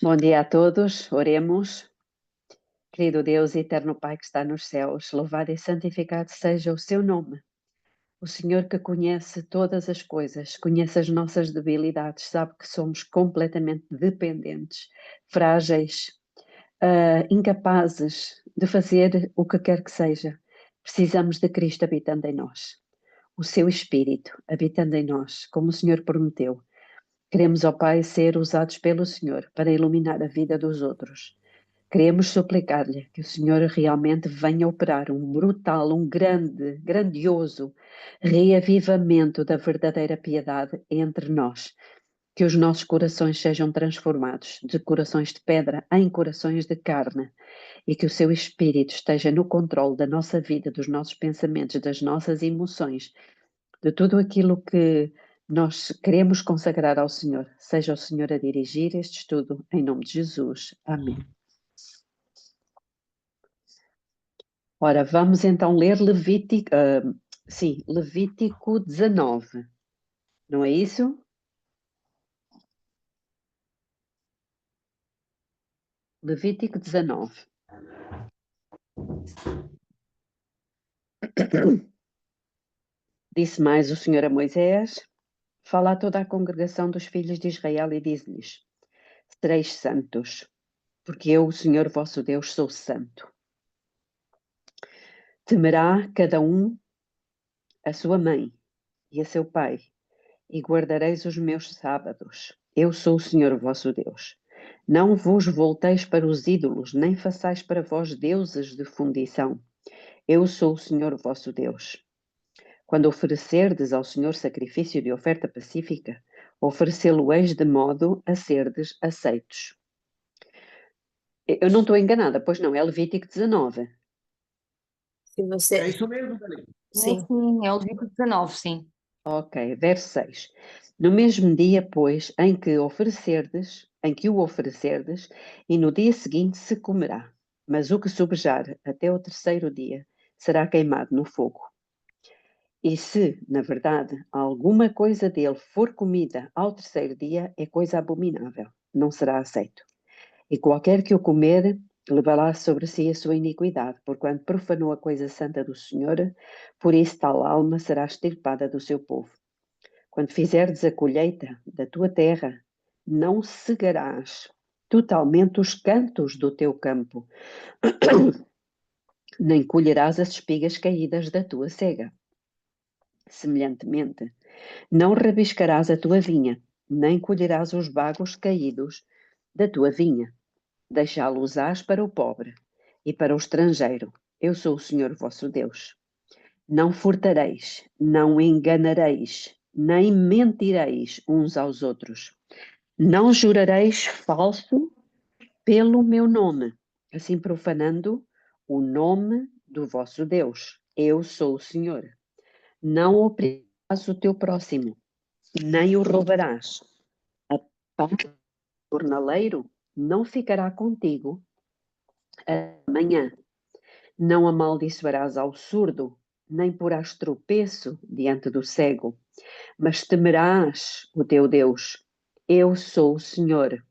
Bom dia a todos, oremos. Querido Deus, eterno Pai que está nos céus, louvado e santificado seja o seu nome. O Senhor que conhece todas as coisas, conhece as nossas debilidades, sabe que somos completamente dependentes, frágeis, incapazes de fazer o que quer que seja. Precisamos de Cristo habitando em nós, o seu Espírito habitando em nós, como o Senhor prometeu. Queremos, ó Pai, ser usados pelo Senhor para iluminar a vida dos outros. Queremos suplicar-lhe que o Senhor realmente venha operar um brutal, um grandioso reavivamento da verdadeira piedade entre nós. Que os nossos corações sejam transformados de corações de pedra em corações de carne e que o seu Espírito esteja no controle da nossa vida, dos nossos pensamentos, das nossas emoções, de tudo aquilo que nós queremos consagrar ao Senhor. Seja o Senhor a dirigir este estudo, em nome de Jesus. Amém. Ora, vamos então ler Levítico 19, não é isso? Levítico 19. Disse mais o Senhor a Moisés: fala a toda a congregação dos filhos de Israel e diz-lhes: sereis santos, porque eu, o Senhor vosso Deus, sou santo. Temerá cada um a sua mãe e a seu pai, e guardareis os meus sábados. Eu sou o Senhor vosso Deus. Não vos volteis para os ídolos, nem façais para vós deuses de fundição. Eu sou o Senhor vosso Deus. Quando oferecerdes ao Senhor sacrifício de oferta pacífica, oferecê-lo-eis de modo a serdes aceitos. Eu não estou enganada, pois não, é Levítico 19. Se você... É isso mesmo, Dani. Sim. Sim, é o Levítico 19, sim. Ok, verso 6. No mesmo dia, pois, em que o oferecerdes, e no dia seguinte se comerá. Mas o que subjar até o terceiro dia será queimado no fogo. E se, na verdade, alguma coisa dele for comida ao terceiro dia, é coisa abominável, não será aceito. E qualquer que o comer, levará sobre si a sua iniquidade, porquanto profanou a coisa santa do Senhor, por isso tal alma será extirpada do seu povo. Quando fizerdes a colheita da tua terra, não cegarás totalmente os cantos do teu campo, nem colherás as espigas caídas da tua cega. Semelhantemente, não rabiscarás a tua vinha, nem colherás os bagos caídos da tua vinha. Deixá-los-ás para o pobre e para o estrangeiro. Eu sou o Senhor vosso Deus. Não furtareis, não enganareis, nem mentireis uns aos outros. Não jurareis falso pelo meu nome, assim profanando o nome do vosso Deus. Eu sou o Senhor. Não oprimirás o teu próximo, nem o roubarás. A paz do jornaleiro não ficará contigo amanhã. Não amaldiçoarás ao surdo, nem porás tropeço diante do cego, mas temerás o teu Deus. Eu sou o Senhor.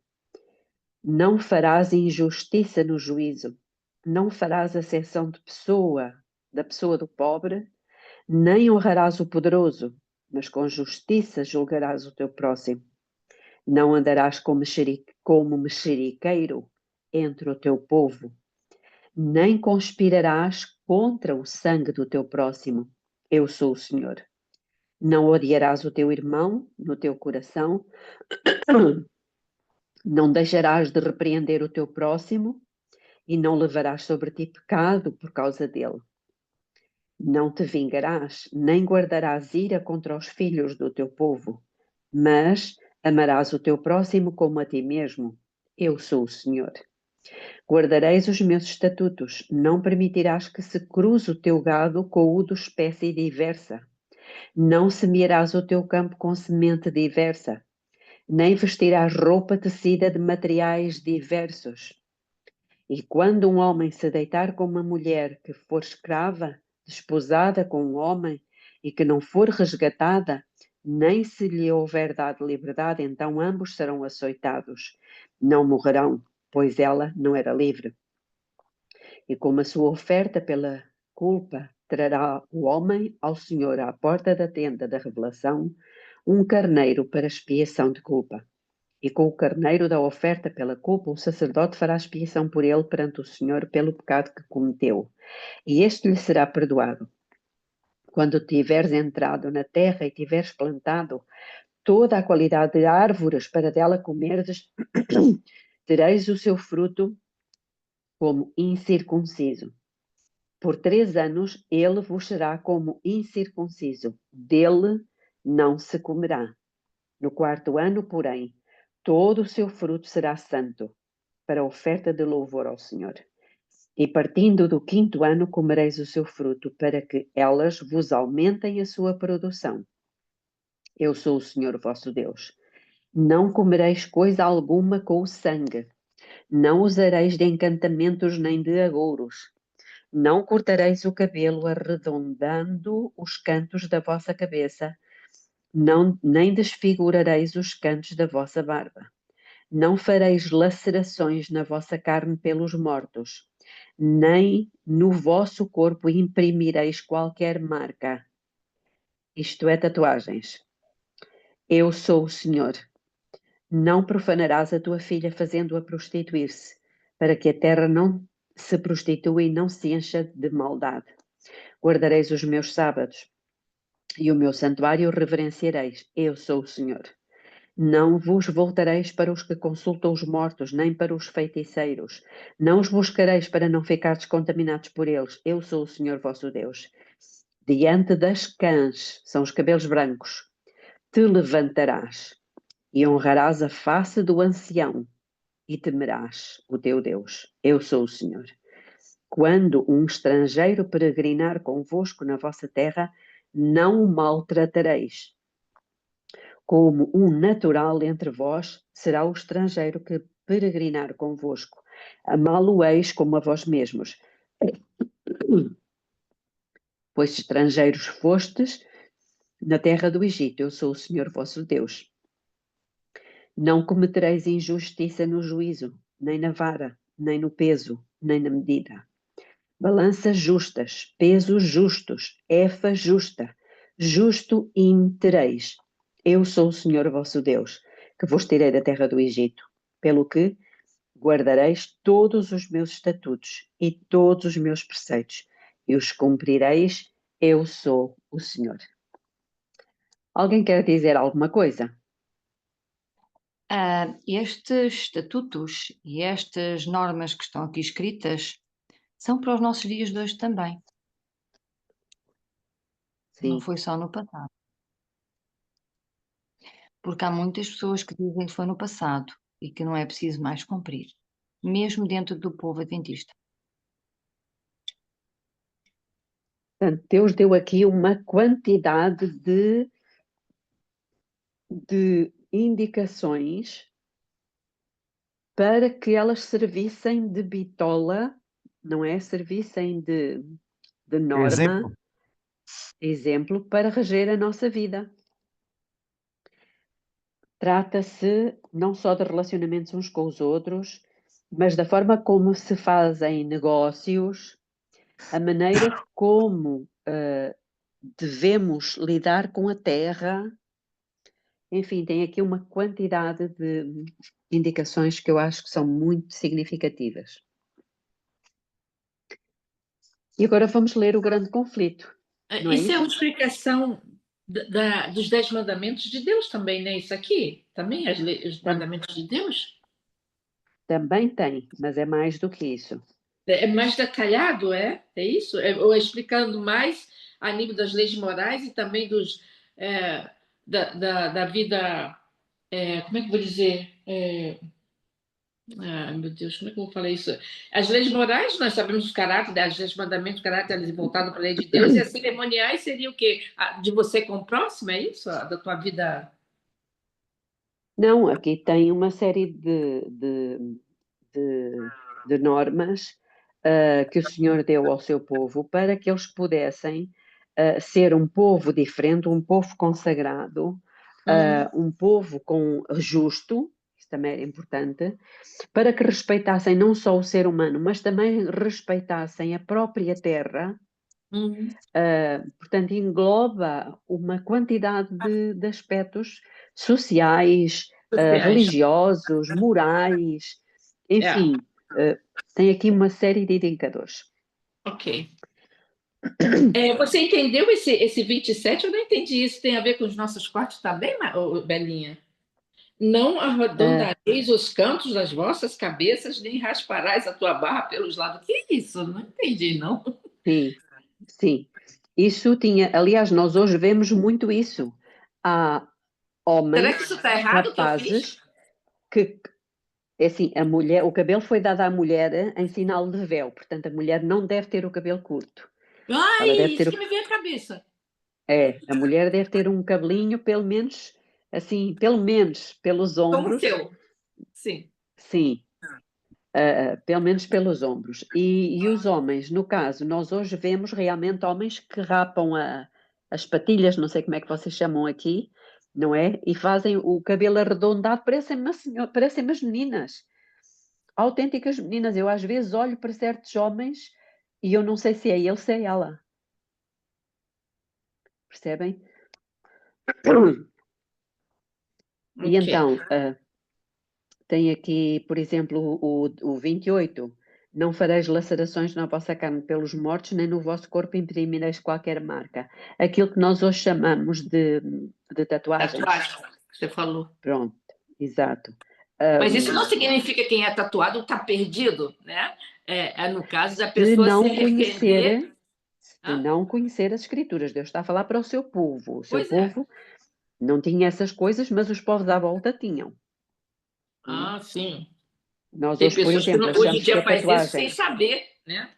Não farás injustiça no juízo, não farás acessão da pessoa do pobre, nem honrarás o poderoso, mas com justiça julgarás o teu próximo. Não andarás como mexeriqueiro entre o teu povo, nem conspirarás contra o sangue do teu próximo. Eu sou o Senhor. Não odiarás o teu irmão no teu coração, não deixarás de repreender o teu próximo e não levarás sobre ti pecado por causa dele. Não te vingarás, nem guardarás ira contra os filhos do teu povo, mas amarás o teu próximo como a ti mesmo. Eu sou o Senhor. Guardareis os meus estatutos, não permitirás que se cruze o teu gado com o de espécie diversa. Não semearás o teu campo com semente diversa, nem vestirás roupa tecida de materiais diversos. E quando um homem se deitar com uma mulher que for escrava, desposada com um homem, e que não for resgatada, nem se lhe houver dado liberdade, então ambos serão açoitados. Não morrerão, pois ela não era livre. E como a sua oferta pela culpa, trará o homem ao Senhor à porta da tenda da revelação um carneiro para expiação de culpa. E com o carneiro da oferta pela culpa, o sacerdote fará expiação por ele perante o Senhor pelo pecado que cometeu. E este lhe será perdoado. Quando tiveres entrado na terra e tiveres plantado toda a qualidade de árvores para dela comerdes, tereis o seu fruto como incircunciso. Por 3 anos ele vos será como incircunciso, dele não se comerá. No 4º ano, porém, todo o seu fruto será santo, para oferta de louvor ao Senhor. E partindo do 5º ano comereis o seu fruto, para que elas vos aumentem a sua produção. Eu sou o Senhor vosso Deus. Não comereis coisa alguma com o sangue, não usareis de encantamentos nem de agouros, não cortareis o cabelo arredondando os cantos da vossa cabeça, nem desfigurareis os cantos da vossa barba. Não fareis lacerações na vossa carne pelos mortos, nem no vosso corpo imprimireis qualquer marca, isto é, tatuagens. Eu sou o Senhor. Não profanarás a tua filha fazendo-a prostituir-se, para que a terra não se prostitua e não se encha de maldade. Guardareis os meus sábados e o meu santuário reverenciareis. Eu sou o Senhor. Não vos voltareis para os que consultam os mortos, nem para os feiticeiros. Não os buscareis para não ficardes contaminados por eles. Eu sou o Senhor vosso Deus. Diante das cãs, são os cabelos brancos, te levantarás e honrarás a face do ancião e temerás o teu Deus. Eu sou o Senhor. Quando um estrangeiro peregrinar convosco na vossa terra, não o maltratareis. Como um natural entre vós será o estrangeiro que peregrinar convosco. Amá-lo-eis como a vós mesmos. Pois estrangeiros fostes na terra do Egito. Eu sou o Senhor vosso Deus. Não cometereis injustiça no juízo, nem na vara, nem no peso, nem na medida. Balanças justas, pesos justos, efa justa, justo intereis. Eu sou o Senhor vosso Deus, que vos tirei da terra do Egito, pelo que guardareis todos os meus estatutos e todos os meus preceitos, e os cumprireis. Eu sou o Senhor. Alguém quer dizer alguma coisa? Estes estatutos e estas normas que estão aqui escritas são para os nossos dias de hoje também. Não Sim. foi só no passado. Porque há muitas pessoas que dizem que foi no passado e que não é preciso mais cumprir, mesmo dentro do povo adventista. Portanto, Deus deu aqui uma quantidade de indicações para que elas servissem de bitola, não é? Servissem de norma, exemplo, para reger a nossa vida. Trata-se não só de relacionamentos uns com os outros, mas da forma como se fazem negócios, a maneira como devemos lidar com a terra. Enfim, tem aqui uma quantidade de indicações que eu acho que são muito significativas. E agora vamos ler o grande conflito. Não é Isso é isso? uma explicação dos 10 mandamentos de Deus também, né? Isso aqui? Também os mandamentos de Deus? Também tem, mas é mais do que isso. É mais detalhado, é? É isso? Ou explicando mais a nível das leis morais e também da vida. Como é que eu vou dizer? Meu Deus, como é que eu vou falar isso? As leis morais, nós sabemos os caráteres, as leis mandamentos, caráter voltado para a lei de Deus, e as cerimoniais seria o quê? De você com o próximo, é isso? Da tua vida. Não, aqui tem uma série de normas que o Senhor deu ao seu povo para que eles pudessem ser um povo diferente, um povo consagrado, um povo justo, isso também era importante, para que respeitassem não só o ser humano, mas também respeitassem a própria terra. Portanto, engloba uma quantidade de aspectos sociais, religiosos, morais, enfim, tem aqui uma série de indicadores. Ok. Você entendeu esse 27? Eu não entendi isso. Tem a ver com os nossos cortes também, Belinha? Não arredondareis os cantos das vossas cabeças, nem rasparás a tua barra pelos lados. Que é isso? Não entendi, não. Sim, sim. Isso tinha, aliás, nós hoje vemos muito isso. Há homens, Será que isso está errado que eu fiz? rapazes, que, é assim, a mulher, o cabelo foi dado à mulher em sinal de véu, portanto, a mulher não deve ter o cabelo curto. Ai, Ela deve ter isso que me veio à cabeça. a mulher deve ter um cabelinho, pelo menos, assim, pelo menos pelos Como o ombros. seu. Sim. Sim, pelo menos pelos ombros. E os homens, no caso, nós hoje vemos realmente homens que rapam as patilhas, não sei como é que vocês chamam aqui, não é? E fazem o cabelo arredondado, parecem umas meninas, autênticas meninas. Eu às vezes olho para certos homens e eu não sei se é ele, se é ela. Percebem? E então, tem aqui, por exemplo, o 28. Não fareis lacerações na vossa carne pelos mortos, nem no vosso corpo imprimireis qualquer marca. Aquilo que nós hoje chamamos de tatuagens. Tatuagem, você falou. Pronto, exato. Mas isso não significa que quem é tatuado está perdido, né? No caso da Se pessoa não se arrepender. conhecer as escrituras, Deus está a falar para o seu povo. O seu Pois é. povo não tinha essas coisas, mas os povos à volta tinham. Ah, sim. Nós Tem hoje, por pessoas que exemplo, hoje em achamos que dia a faz isso sem tatuagem... saber, né?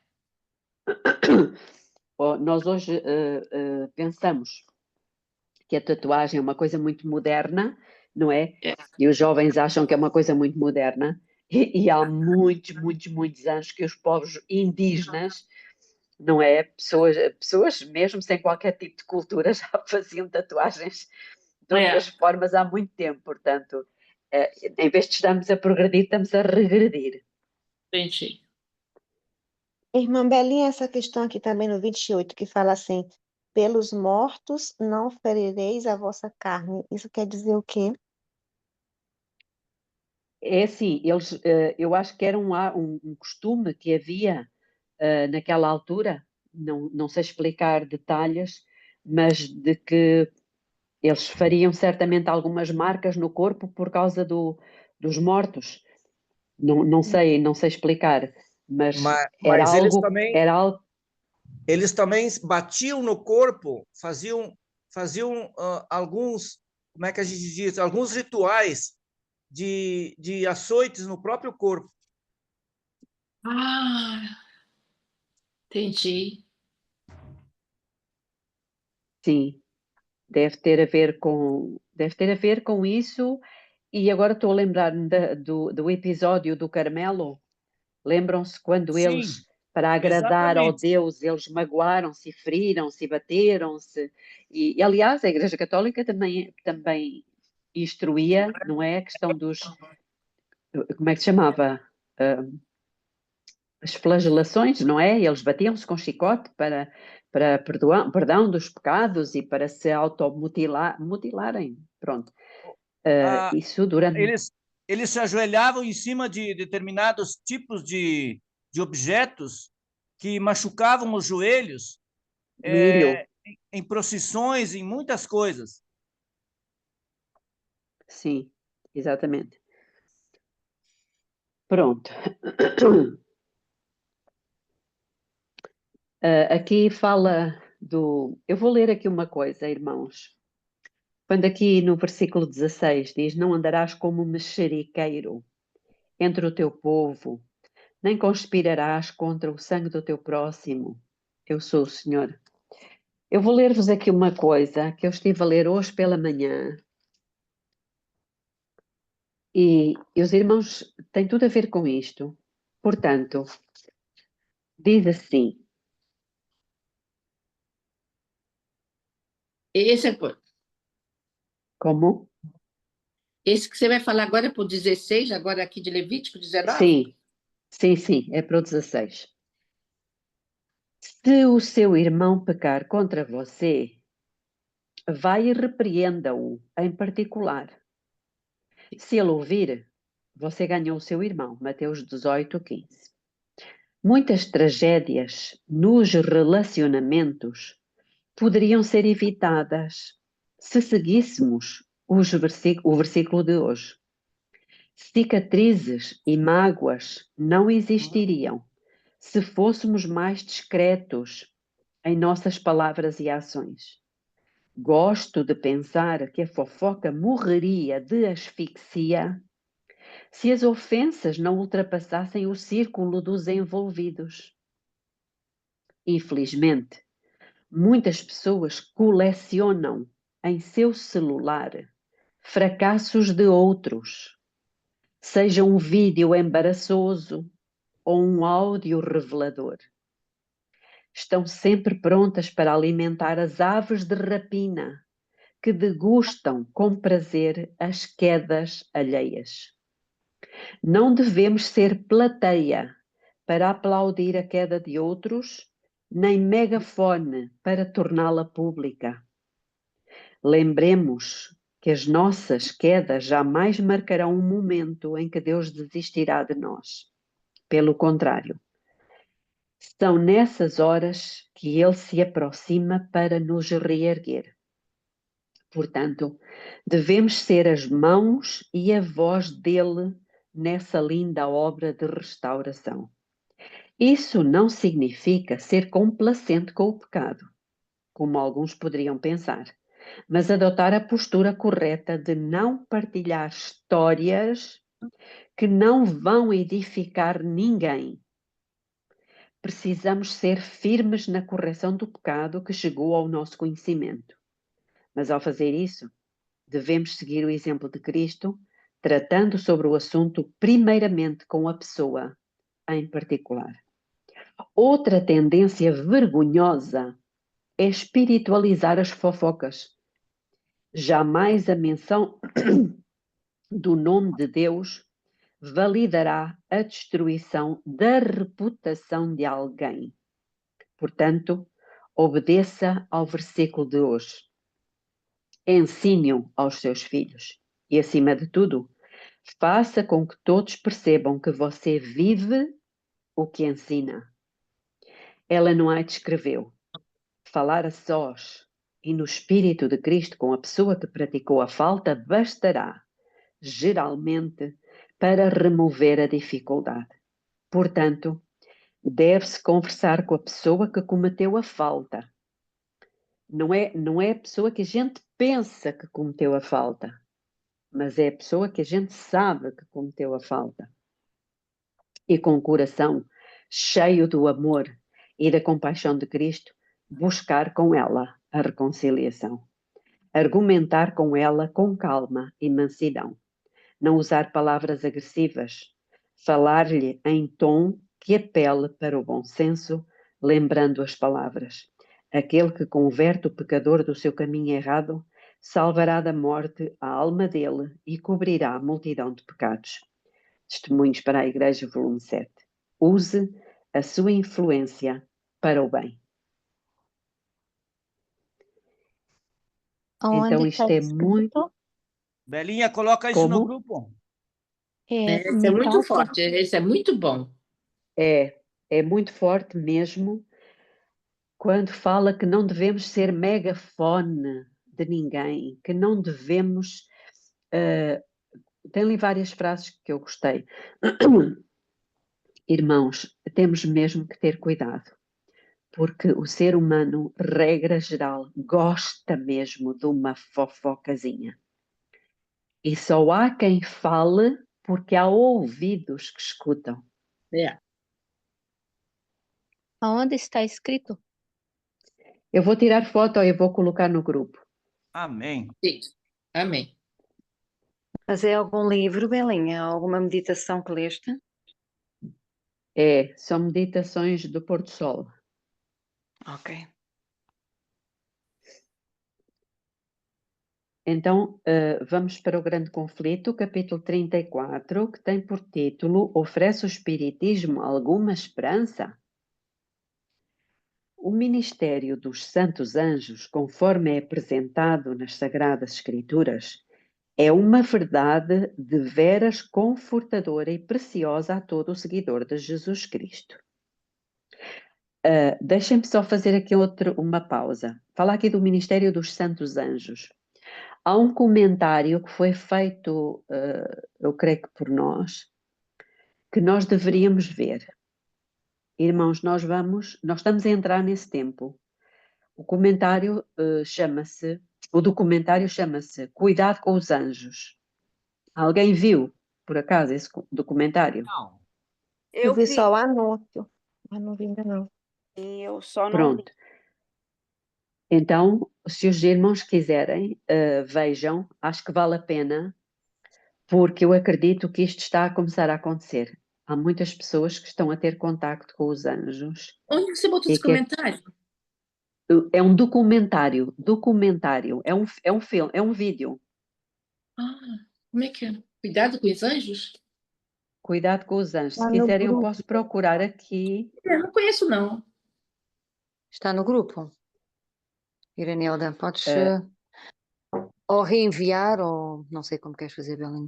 Nós hoje pensamos que a tatuagem é uma coisa muito moderna, não é? E os jovens acham que é uma coisa muito moderna. E há muitos, muitos, muitos anos que os povos indígenas, não é? Pessoas mesmo sem qualquer tipo de cultura já faziam tatuagens de outras formas há muito tempo. Portanto, em vez de estarmos a progredir, estamos a regredir. Entendi. Irmã Belinha, essa questão aqui também no 28, que fala assim: pelos mortos não ferireis a vossa carne. Isso quer dizer o quê? É assim, eu acho que era um costume que havia naquela altura, não sei explicar detalhes, mas de que eles fariam certamente algumas marcas no corpo por causa dos mortos. Não sei explicar, mas Mas era algo. Eles também batiam no corpo, faziam alguns, como é que a gente diz, alguns rituais de açoites no próprio corpo. Ah, entendi. Sim, deve ter a ver com isso. E agora estou a lembrar-me do episódio do Carmelo. Lembram-se quando Sim, eles, para agradar ao exatamente. Deus, eles magoaram-se, feriram-se, bateram-se. E, aliás, a Igreja Católica também instruía, não é? A questão dos... Como é que se chamava? As flagelações, não é? Eles batiam-se com chicote para perdão dos pecados e para se automutilarem. Pronto. Ah, Isso durante... eles se ajoelhavam em cima de determinados tipos de objetos que machucavam os joelhos, Milho, em procissões, em muitas coisas. sim, exatamente. Pronto. Aqui fala do... Eu vou ler aqui uma coisa, irmãos. Quando aqui no versículo 16 diz: Não andarás como mexeriqueiro entre o teu povo, nem conspirarás contra o sangue do teu próximo. Eu sou o Senhor. Eu vou ler-vos aqui uma coisa que eu estive a ler hoje pela manhã. E os irmãos têm tudo a ver com isto. Portanto, diz assim: Esse é. Como? Esse que você vai falar agora é para o 16, agora aqui de Levítico 19? Sim, é para o 16. Se o seu irmão pecar contra você, vai e repreenda-o em particular. Se ele ouvir, você ganhou o seu irmão. Mateus 18:15. Muitas tragédias nos relacionamentos poderiam ser evitadas se seguíssemos o versículo de hoje. Cicatrizes e mágoas não existiriam se fôssemos mais discretos em nossas palavras e ações. Gosto de pensar que a fofoca morreria de asfixia se as ofensas não ultrapassassem o círculo dos envolvidos. Infelizmente, muitas pessoas colecionam em seu celular fracassos de outros, seja um vídeo embaraçoso ou um áudio revelador. Estão sempre prontas para alimentar as aves de rapina que degustam com prazer as quedas alheias. Não devemos ser plateia para aplaudir a queda de outros, nem megafone para torná-la pública. Lembremos que as nossas quedas jamais marcarão um momento em que Deus desistirá de nós. Pelo contrário, são nessas horas que Ele se aproxima para nos reerguer. Portanto, devemos ser as mãos e a voz dele nessa linda obra de restauração. Isso não significa ser complacente com o pecado, como alguns poderiam pensar, mas adotar a postura correta de não partilhar histórias que não vão edificar ninguém. Precisamos ser firmes na correção do pecado que chegou ao nosso conhecimento. Mas ao fazer isso, devemos seguir o exemplo de Cristo, tratando sobre o assunto primeiramente com a pessoa em particular. Outra tendência vergonhosa é espiritualizar as fofocas. Jamais a menção do nome de Deus validará a destruição da reputação de alguém. Portanto, obedeça ao versículo de hoje. Ensine-o aos seus filhos e, acima de tudo, faça com que todos percebam que você vive o que ensina. Ellen White escreveu: falar a sós e no Espírito de Cristo com a pessoa que praticou a falta bastará, geralmente, para remover a dificuldade. Portanto, deve-se conversar com a pessoa que cometeu a falta. Não é a pessoa que a gente pensa que cometeu a falta, mas é a pessoa que a gente sabe que cometeu a falta. E com o coração cheio do amor e da compaixão de Cristo, buscar com ela a reconciliação. Argumentar com ela com calma e mansidão. Não usar palavras agressivas. Falar-lhe em tom que apele para o bom senso, lembrando as palavras. Aquele que converte o pecador do seu caminho errado, salvará da morte a alma dele e cobrirá a multidão de pecados. Testemunhos para a Igreja, volume 7. Use a sua influência para o bem. Onde Então está isto é escrito? muito... Belinha, coloca isso no Como? grupo. Esse é Me muito passa. forte, esse é muito bom. É muito forte mesmo quando fala que não devemos ser megafone de ninguém, que não devemos... tem ali várias frases que eu gostei. Irmãos, temos mesmo que ter cuidado, porque o ser humano, regra geral, gosta mesmo de uma fofocazinha. E só há quem fale porque há ouvidos que escutam. É. Aonde está escrito? Eu vou tirar foto e vou colocar no grupo. Amém. Isso. Amém. Mas é algum livro, Belinha? Alguma meditação que leste? São meditações do pôr do sol. Ok. Então, vamos para o grande conflito, capítulo 34, que tem por título: Oferece o Espiritismo alguma esperança? O ministério dos santos anjos, conforme é apresentado nas Sagradas Escrituras, é uma verdade de veras confortadora e preciosa a todo o seguidor de Jesus Cristo. Deixem-me só fazer aqui uma pausa. Falar aqui do ministério dos santos anjos. Há um comentário que foi feito, eu creio que por nós, que nós deveríamos ver. Irmãos, nós estamos a entrar nesse tempo. O documentário chama-se Cuidado com os Anjos. Alguém viu, por acaso, esse documentário? Não. Eu Eu vi vi, só o anúncio, mas não vi ainda não. eu só não vi. Pronto. Então, se os irmãos quiserem, vejam, acho que vale a pena, porque eu acredito que isto está a começar a acontecer. Há muitas pessoas que estão a ter contacto com os anjos. Onde você botou E esse que comentário? é um documentário, é um filme, é um vídeo. Ah, como é que é? Cuidado com os anjos? Cuidado com os anjos. Se Lá no quiserem, eu grupo. posso procurar aqui. Eu não conheço, não. Está no grupo. Irenilda, podes Eh, ou reenviar ou não sei como queres fazer, Belinha.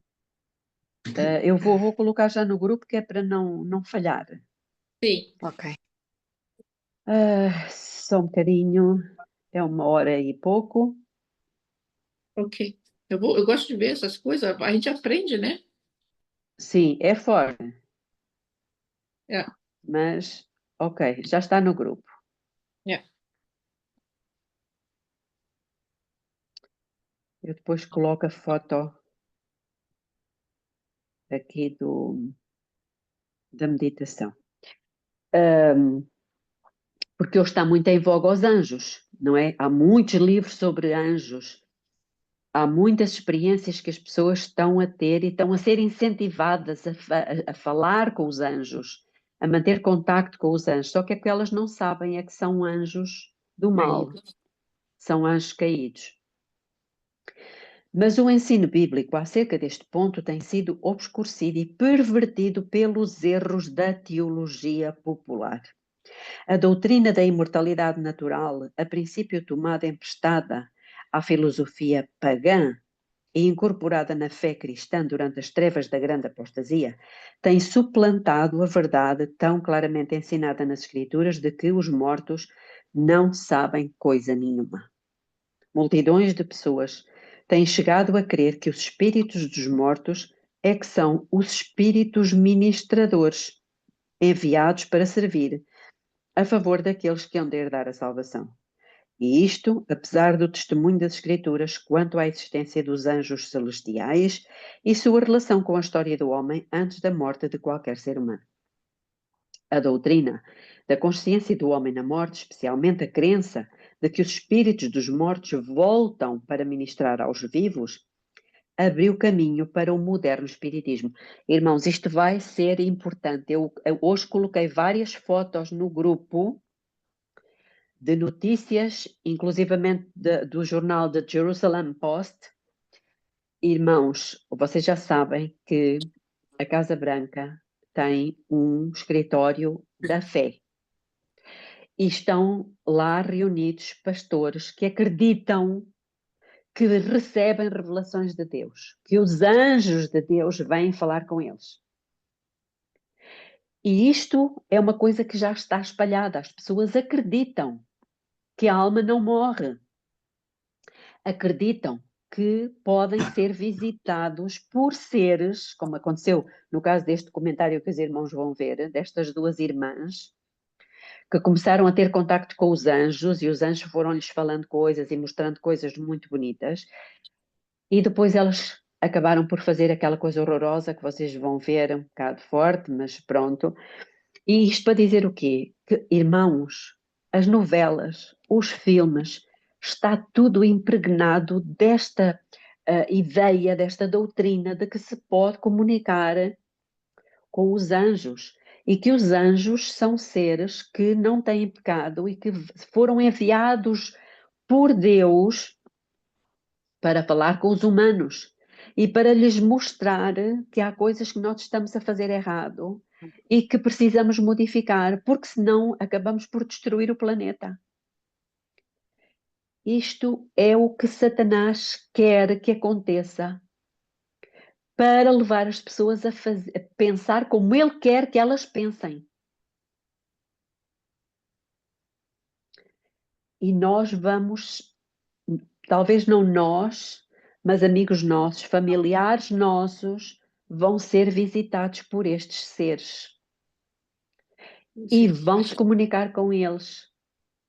eu vou colocar já no grupo, que é para não falhar. Sim, Ok. Só um bocadinho, é 1 hora e pouco. ok. Eu gosto de ver essas coisas, a gente aprende, né? Sim, é forte, É, mas ok, já está no grupo. é. Eu depois coloco a foto aqui da meditação. Porque hoje está muito em voga os anjos, não é? Há muitos livros sobre anjos. Há muitas experiências que as pessoas estão a ter e estão a ser incentivadas a falar com os anjos, a manter contacto com os anjos. Só que o que elas não sabem é que são anjos do mal, são anjos caídos. Mas o ensino bíblico acerca deste ponto tem sido obscurecido e pervertido pelos erros da teologia popular. A doutrina da imortalidade natural, a princípio tomada emprestada à filosofia pagã e incorporada na fé cristã durante as trevas da grande apostasia, tem suplantado a verdade tão claramente ensinada nas Escrituras de que os mortos não sabem coisa nenhuma. Multidões de pessoas têm chegado a crer que os espíritos dos mortos é que são os espíritos ministradores enviados para servir a favor daqueles que hão de herdar a salvação. E isto, apesar do testemunho das Escrituras quanto à existência dos anjos celestiais e sua relação com a história do homem antes da morte de qualquer ser humano. A doutrina da consciência do homem na morte, especialmente a crença de que os espíritos dos mortos voltam para ministrar aos vivos, abriu caminho para o moderno espiritismo. Irmãos, isto vai ser importante. Eu hoje coloquei várias fotos no grupo de notícias, inclusivamente do jornal The Jerusalem Post. Irmãos, vocês já sabem que a Casa Branca tem um escritório da fé. E estão lá reunidos pastores que acreditam que recebem revelações de Deus, que os anjos de Deus vêm falar com eles. E isto é uma coisa que já está espalhada. As pessoas acreditam que a alma não morre. Acreditam que podem ser visitados por seres, como aconteceu no caso deste documentário que os irmãos vão ver, destas duas irmãs, que começaram a ter contacto com os anjos e os anjos foram-lhes falando coisas e mostrando coisas muito bonitas. E depois elas acabaram por fazer aquela coisa horrorosa que vocês vão ver, um bocado forte, mas pronto. E isto para dizer o quê? Que, irmãos, as novelas, os filmes, está tudo impregnado desta ideia, desta doutrina de que se pode comunicar com os anjos e que os anjos são seres que não têm pecado e que foram enviados por Deus para falar com os humanos e para lhes mostrar que há coisas que nós estamos a fazer errado e que precisamos modificar, porque senão acabamos por destruir o planeta. Isto é o que Satanás quer que aconteça, para levar as pessoas a pensar como ele quer que elas pensem. E nós vamos, talvez não nós, mas amigos nossos, familiares nossos, vão ser visitados por estes seres. E vão se comunicar com eles.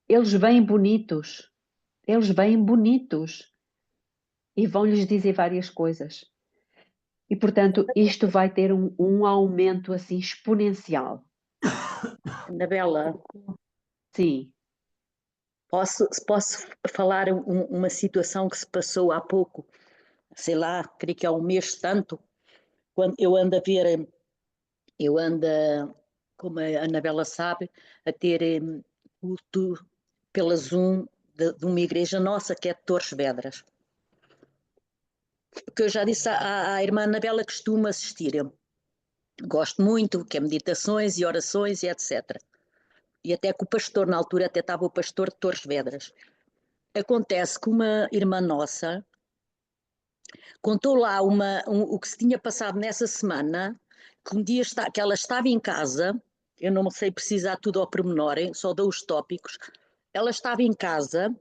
Eles vêm bonitos. Eles vêm bonitos. E vão lhes dizer várias coisas. E, portanto, isto vai ter um aumento assim exponencial. Anabela, Sim. posso falar uma situação que se passou há pouco, sei lá, creio que há um mês tanto, quando eu ando, como a Anabela sabe, a ter culto pela Zoom de uma igreja nossa que é de Torres Vedras. Que eu já disse à irmã Anabela, costumo assistir. Eu gosto muito, que é meditações e orações e etc. E até que o pastor, na altura até estava o pastor de Torres Vedras. Acontece que uma irmã nossa contou lá o que se tinha passado nessa semana, que um dia que ela estava em casa, eu não sei precisar tudo ao pormenor, só dou os tópicos, ela estava em casa,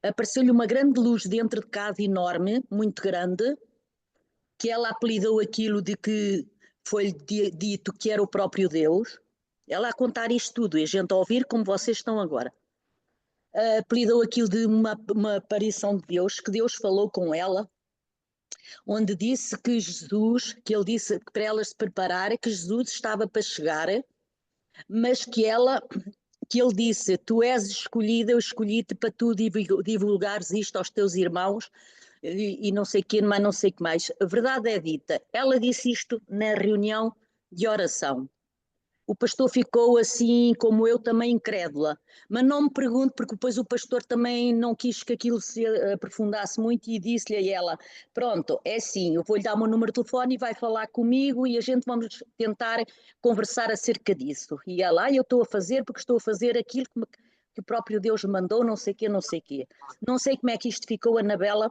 apareceu-lhe uma grande luz dentro de casa, enorme, muito grande, que ela apelidou aquilo de que foi-lhe dito que era o próprio Deus, ela a contar isto tudo, e a gente a ouvir como vocês estão agora. Apelidou aquilo de uma aparição de Deus, que Deus falou com ela, onde disse que Jesus, que ele disse para ela se preparar, que Jesus estava para chegar, mas que ele disse, tu és escolhida, eu escolhi-te para tu divulgares isto aos teus irmãos, e não sei o que, mas não sei o que mais. A verdade é dita, ela disse isto na reunião de oração. O pastor ficou assim, como eu, também incrédula. Mas não me pergunto, porque depois o pastor também não quis que aquilo se aprofundasse muito e disse-lhe a ela, pronto, é assim, eu vou-lhe dar o meu número de telefone e vai falar comigo e a gente vamos tentar conversar acerca disso. E ela, eu estou a fazer porque estou a fazer aquilo que o próprio Deus me mandou, não sei o quê, não sei o quê. Não sei como é que isto ficou, Anabela,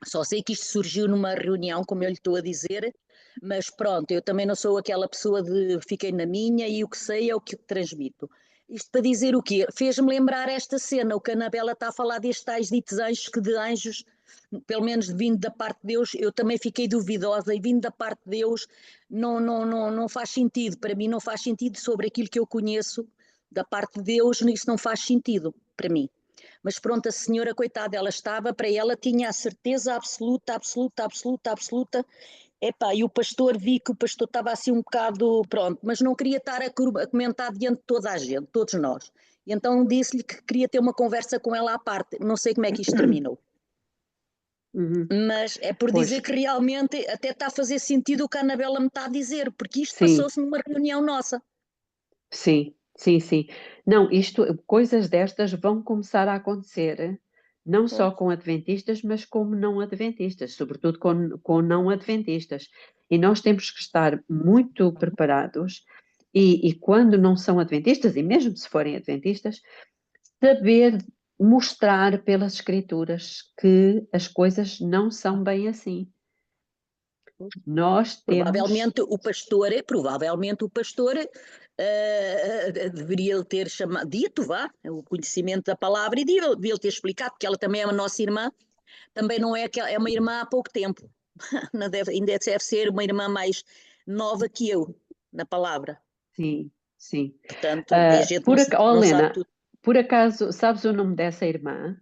só sei que isto surgiu numa reunião, como eu lhe estou a dizer, mas pronto, eu também não sou aquela pessoa de fiquei na minha e o que sei é o que transmito. Isto para dizer o quê? Fez-me lembrar esta cena, o que a Anabela está a falar destes tais ditos anjos, que de anjos, pelo menos vindo da parte de Deus, eu também fiquei duvidosa e vindo da parte de Deus não faz sentido, para mim não faz sentido sobre aquilo que eu conheço da parte de Deus, isso não faz sentido para mim. Mas pronto, a senhora, coitada, ela estava, para ela tinha a certeza absoluta, epá, e o pastor, vi que o pastor estava assim um bocado, pronto, mas não queria estar a comentar diante de toda a gente, todos nós. E então disse-lhe que queria ter uma conversa com ela à parte, não sei como é que isto terminou. Mas é por dizer que realmente até está a fazer sentido o que a Anabela me está a dizer, porque isto passou-se numa reunião nossa. Sim. Não, coisas destas vão começar a acontecer, não só com adventistas, mas como não adventistas, sobretudo com não adventistas. E nós temos que estar muito preparados e quando não são adventistas, e mesmo se forem adventistas, saber mostrar pelas escrituras que as coisas não são bem assim. Nós temos... Provavelmente o pastor deveria ter dito o conhecimento da palavra e devia ter explicado, porque ela também é a nossa irmã, também não é que é uma irmã há pouco tempo, ainda deve ser uma irmã mais nova que eu na palavra. Sim. Portanto, a gente não sabe tudo. Por acaso, sabes o nome dessa irmã?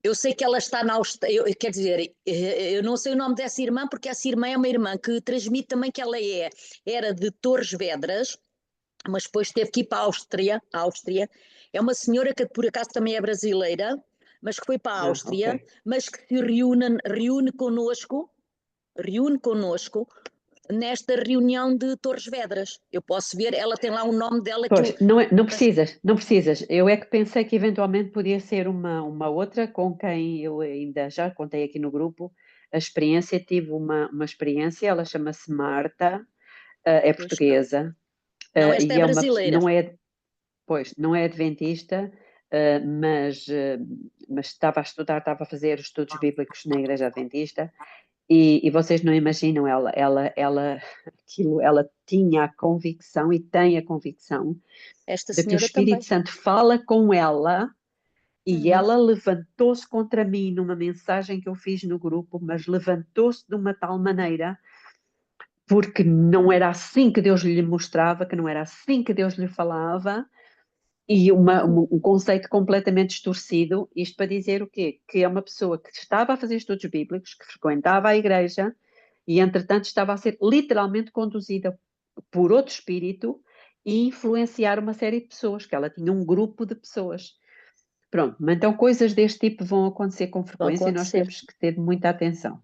Eu sei que ela está na Austrália, quer dizer, eu não sei o nome dessa irmã, porque essa irmã é uma irmã que transmite também que ela era de Torres Vedras, mas depois teve que ir para a Áustria. É uma senhora que por acaso também é brasileira, mas que foi para a Áustria, mas que se reúne connosco, nesta reunião de Torres Vedras. Eu posso ver, ela tem lá o nome dela que Pois, não precisas, não precisas. Eu é que pensei que eventualmente podia ser uma outra com quem eu ainda já contei aqui no grupo a experiência. Tive uma experiência, ela chama-se Marta, é portuguesa, Não, esta e é é uma, brasileira. não é adventista, mas estava a estudar, estava a fazer estudos bíblicos na Igreja Adventista. E vocês não imaginam, ela tinha a convicção e tem a convicção Esta de que o senhora também. Espírito Santo fala com ela e ela levantou-se contra mim numa mensagem que eu fiz no grupo, mas levantou-se de uma tal maneira porque não era assim que Deus lhe mostrava, que não era assim que Deus lhe falava, e um conceito completamente distorcido. Isto para dizer o quê? Que é uma pessoa que estava a fazer estudos bíblicos, que frequentava a igreja e, entretanto, estava a ser literalmente conduzida por outro espírito e influenciar uma série de pessoas, que ela tinha um grupo de pessoas. Pronto, então coisas deste tipo vão acontecer com frequência e nós acontecer. temos que ter muita atenção.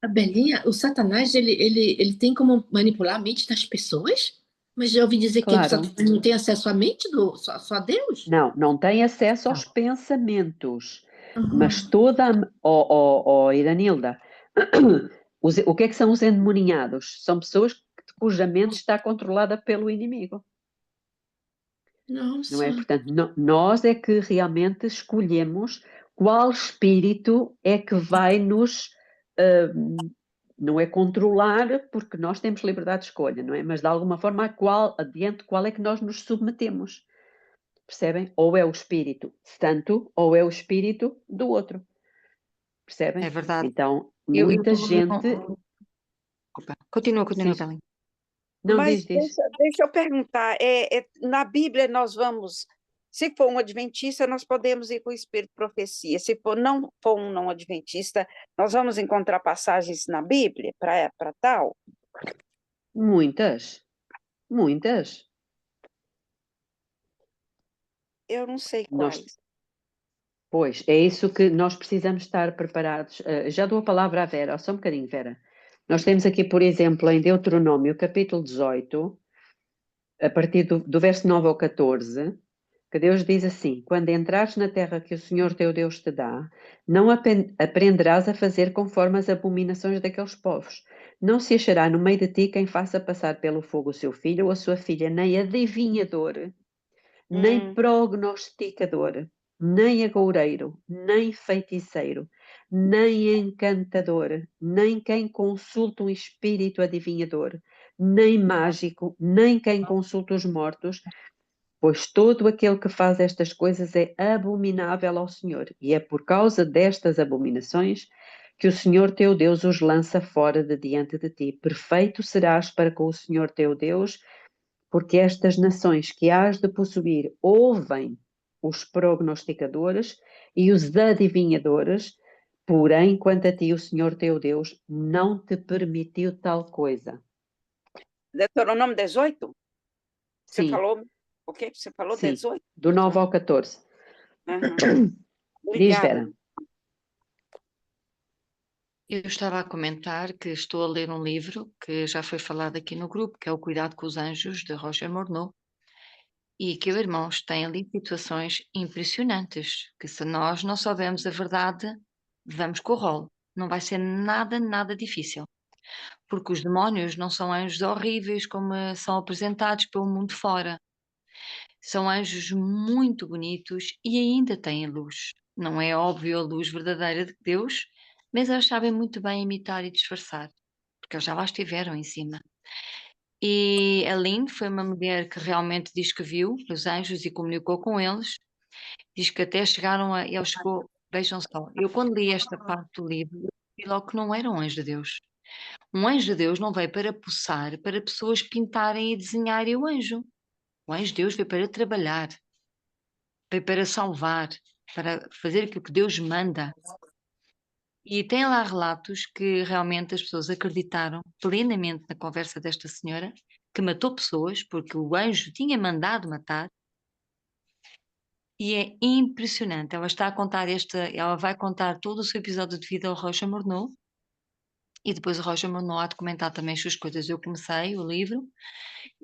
A Belinha, o Satanás, ele tem como manipular a mente das pessoas? Mas eu ouvi dizer que o Claro. Satanás não tem acesso à mente só Deus? Não tem acesso aos pensamentos, Uhum. mas Iranilda, o que é que são os endemoninhados? São pessoas cuja mente está controlada pelo inimigo, Nossa. não é? Portanto, nós é que realmente escolhemos qual espírito é que vai nos, não é controlar, porque nós temos liberdade de escolha, não é? Mas de alguma forma, adiante qual é que nós nos submetemos. Percebem? Ou é o espírito santo, ou é o espírito do outro. Percebem? É verdade. Então, Eu muita não- gente... Desculpa. Continua, Sim. Belinha. Não, Mas diz. deixa eu perguntar, na Bíblia nós vamos, se for um adventista, nós podemos ir com o espírito de profecia. Se não for um não adventista, nós vamos encontrar passagens na Bíblia para tal? Muitas. Muitas. Eu não sei Nós- quais. Pois, é isso que nós precisamos estar preparados. Já dou a palavra à Vera, só um bocadinho, Vera. Nós temos aqui, por exemplo, em Deuteronômio, capítulo 18, a partir do verso 9 ao 14, que Deus diz assim: quando entrares na terra que o Senhor teu Deus te dá, não aprenderás a fazer conforme as abominações daqueles povos. Não se achará no meio de ti quem faça passar pelo fogo o seu filho ou a sua filha, nem adivinhador, nem prognosticador, nem agoureiro, nem feiticeiro, nem encantador, nem quem consulta um espírito adivinhador, nem mágico, nem quem consulta os mortos, pois todo aquele que faz estas coisas é abominável ao Senhor, e é por causa destas abominações que o Senhor teu Deus os lança fora de diante de ti. Perfeito serás para com o Senhor teu Deus, porque estas nações que hás de possuir ouvem os prognosticadores e os adivinhadores, porém, quanto a ti, o Senhor teu Deus não te permitiu tal coisa. Deuteronômio 18? Você Sim. falou, o que você falou? Sim, 18? do 9 ao 14. Uhum. Diz, Obrigada. Vera. Eu estava a comentar que estou a ler um livro que já foi falado aqui no grupo, que é O Cuidado com os Anjos, de Roger Morneau, e que, irmãos, tem ali situações impressionantes, que se nós não soubermos a verdade, vamos com o rolo. Não vai ser nada, nada difícil. Porque os demónios não são anjos horríveis como são apresentados pelo mundo fora. São anjos muito bonitos e ainda têm luz. Não é óbvio a luz verdadeira de Deus, mas eles sabem muito bem imitar e disfarçar, porque eles já lá estiveram em cima. E a Lynn foi uma mulher que realmente diz que viu os anjos e comunicou com eles. Diz que até chegaram a. Ele chegou. Vejam só, eu quando li esta parte do livro, eu vi logo que não era um anjo de Deus. Um anjo de Deus não veio para poçar, para pessoas pintarem e desenharem o anjo. O anjo de Deus veio para trabalhar, veio para salvar, para fazer aquilo que Deus manda. E tem lá relatos que realmente as pessoas acreditaram plenamente na conversa desta senhora, que matou pessoas porque o anjo tinha mandado matar. E é impressionante. Ela está a contar ela vai contar todo o seu episódio de vida ao Roger Morneau. E depois o Roger Monod há de comentar também as suas coisas. Eu comecei o livro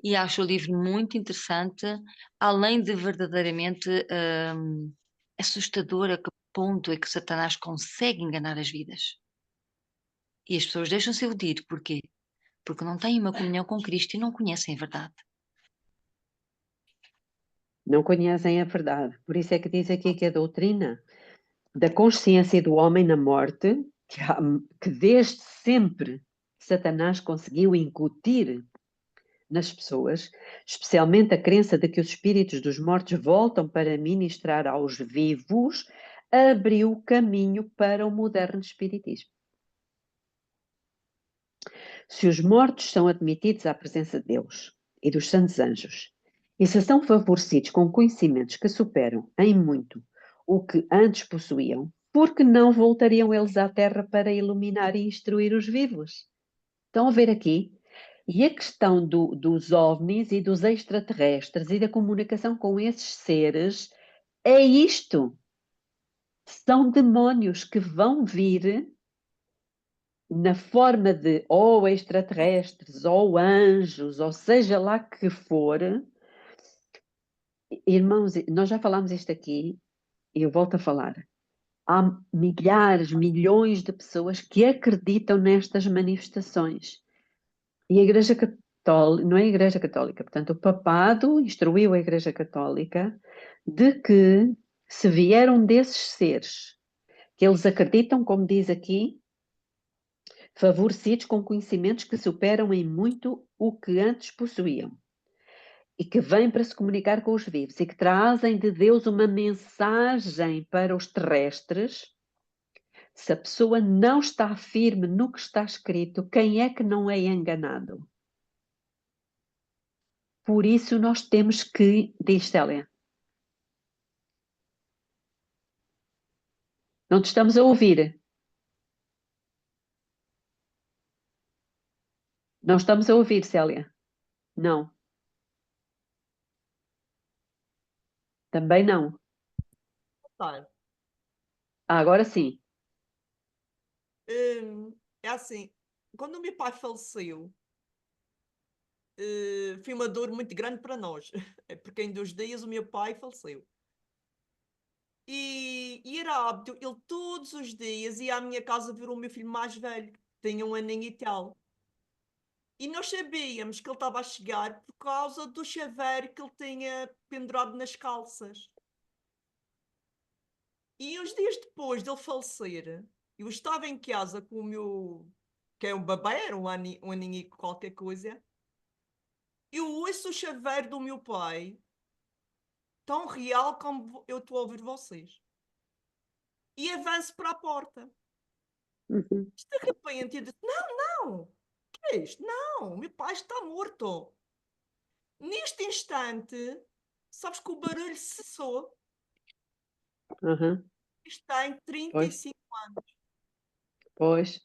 e acho o livro muito interessante, além de verdadeiramente assustador a que ponto é que Satanás consegue enganar as vidas. E as pessoas deixam-se iludir. Porquê? Porque não têm uma comunhão com Cristo e não conhecem a verdade. Não conhecem a verdade. Por isso é que diz aqui que a doutrina da consciência do homem na morte, que desde sempre Satanás conseguiu incutir nas pessoas, especialmente a crença de que os espíritos dos mortos voltam para ministrar aos vivos, abriu caminho para o moderno espiritismo. Se os mortos são admitidos à presença de Deus e dos santos anjos, e se são favorecidos com conhecimentos que superam em muito o que antes possuíam, por que não voltariam eles à Terra para iluminar e instruir os vivos? Estão a ver aqui? E a questão dos ovnis e dos extraterrestres e da comunicação com esses seres é isto. São demónios que vão vir na forma de ou extraterrestres, ou anjos, ou seja lá que for. Irmãos, nós já falámos isto aqui e eu volto a falar. Há milhares, milhões de pessoas que acreditam nestas manifestações. E a Igreja Católica, não é a Igreja Católica, portanto, o Papado instruiu a Igreja Católica de que se vieram desses seres, que eles acreditam, como diz aqui, favorecidos com conhecimentos que superam em muito o que antes possuíam, e que vêm para se comunicar com os vivos, e que trazem de Deus uma mensagem para os terrestres. Se a pessoa não está firme no que está escrito, quem é que não é enganado? Por isso nós temos que, diz Célia. Não te estamos a ouvir. Não estamos a ouvir, Célia. Não. Também não. Tá. Agora sim. É assim, quando o meu pai faleceu, foi uma dor muito grande para nós, porque em 2 dias o meu pai faleceu. E era hábito, ele todos os dias ia à minha casa ver o meu filho mais velho, que tinha 1 aninho e tal. E nós sabíamos que ele estava a chegar por causa do chaveiro que ele tinha pendurado nas calças. E uns dias depois dele falecer, eu estava em casa com o meu, que é um bebê, era um aninho e qualquer coisa. Eu ouço o chaveiro do meu pai, tão real como eu estou a ouvir vocês. E avanço para a porta. Uhum. De repente, eu disse: não, o que é isto? Não, meu pai está morto. Neste instante, sabes que o barulho cessou. Uhum. Está em 35 anos. Pois,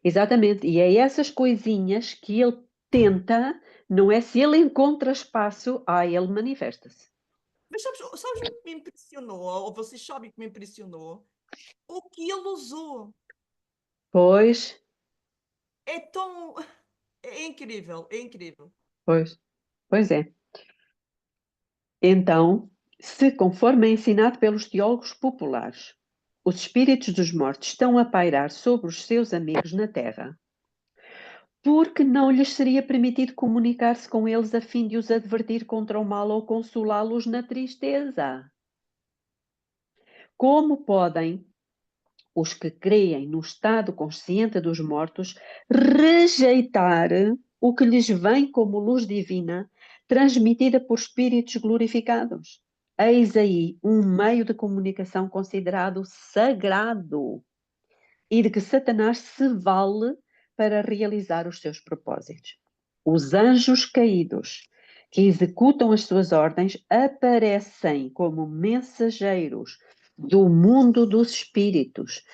exatamente. E é essas coisinhas que ele tenta, não é? Se ele encontra espaço, ele manifesta-se. Mas sabes o que me impressionou, ou vocês sabem que me impressionou? O que ele usou. Pois, É tão. É incrível, é incrível. pois é. Então, se conforme é ensinado pelos teólogos populares, os espíritos dos mortos estão a pairar sobre os seus amigos na Terra, porque não lhes seria permitido comunicar-se com eles a fim de os advertir contra o mal ou consolá-los na tristeza? Como podem os que creem no estado consciente dos mortos rejeitar o que lhes vem como luz divina transmitida por espíritos glorificados? Eis aí um meio de comunicação considerado sagrado e de que Satanás se vale para realizar os seus propósitos. Os anjos caídos que executam as suas ordens aparecem como mensageiros do mundo dos espíritos,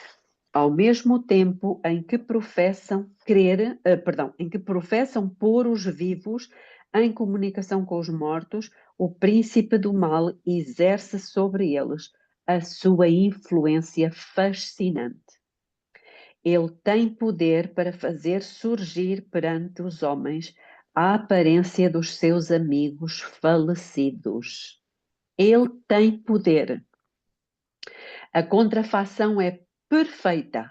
ao mesmo tempo em que professam em que professam pôr os vivos em comunicação com os mortos. O príncipe do mal exerce sobre eles a sua influência fascinante. Ele tem poder para fazer surgir perante os homens a aparência dos seus amigos falecidos. Ele tem poder. A contrafação é perfeita.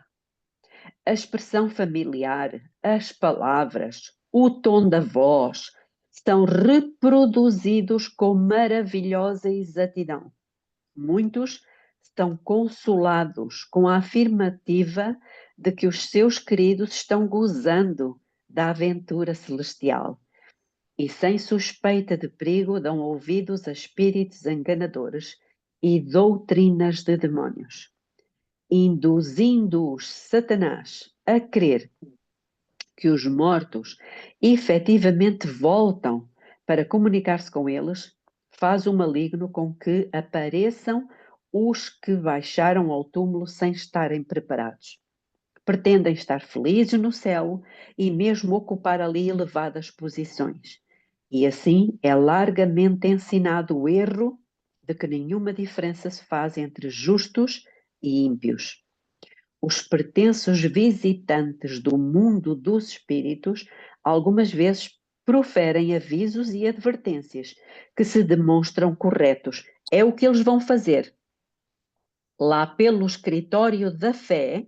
A expressão familiar, as palavras, o tom da voz são reproduzidos com maravilhosa exatidão. Muitos estão consolados com a afirmativa de que os seus queridos estão gozando da aventura celestial e, sem suspeita de perigo, dão ouvidos a espíritos enganadores e doutrinas de demónios, induzindo-os Satanás a crer que os mortos efetivamente voltam para comunicar-se com eles, faz o maligno com que apareçam os que baixaram ao túmulo sem estarem preparados. Pretendem estar felizes no céu e mesmo ocupar ali elevadas posições. E assim é largamente ensinado o erro de que nenhuma diferença se faz entre justos e ímpios. Os pretensos visitantes do mundo dos espíritos algumas vezes proferem avisos e advertências que se demonstram corretos. É o que eles vão fazer. Lá pelo escritório da fé,